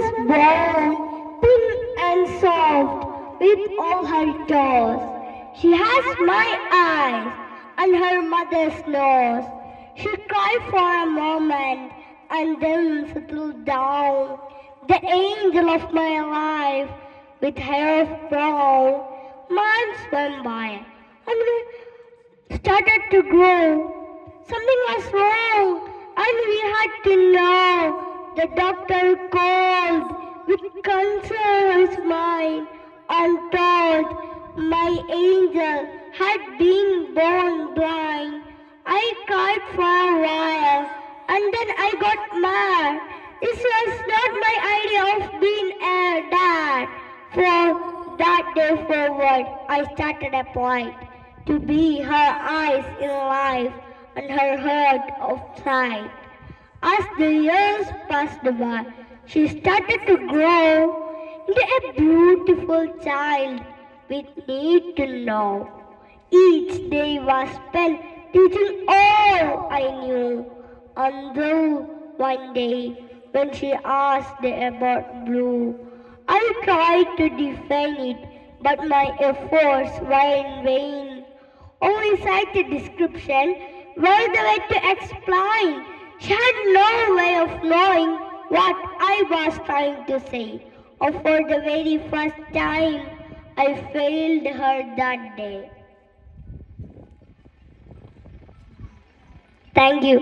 was born thin and soft with all her toes. She has my eyes and her mother's nose. She cried for a moment and then settled down. The angel of my life with hair of brown. Months went by and we started to grow. Something was wrong and we had to know. The doctor called with concern his mind and told my angel had been born blind. I cried for a while and then I got mad. This was not my idea of being a dad. For that day forward, I started a plight to be her eyes in life and her heart of sight. As the years passed by, she started to grow into a beautiful child with need to know. Each day was spent teaching all I knew. Until one day, when she asked about blue, I tried to define it, but my efforts were in vain. Only cited description were the way to explain. She had no way of knowing what I was trying to say. Or for the very first time, I failed her that day. Thank you.